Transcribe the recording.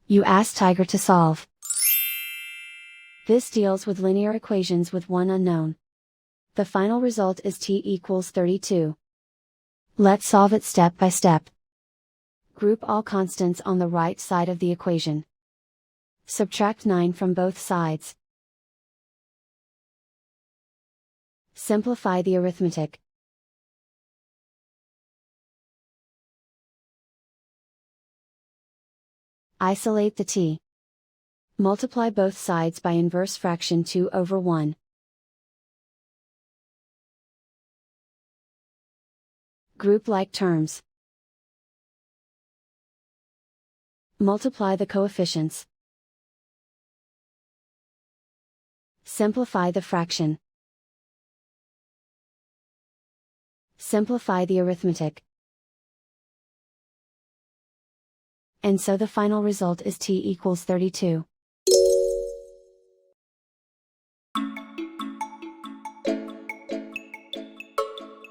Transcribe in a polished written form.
You ask Tiger to solve. This deals with linear equations with one unknown. The final result is t equals 32. Let's solve it step by step. Group all constants on the right side of the equation. Subtract 9 from both sides. Simplify the arithmetic. Isolate the t. Multiply both sides by inverse fraction 2 over 1. Group like terms. Multiply the coefficients. Simplify the fraction. Simplify the arithmetic. And so the final result is t equals 32.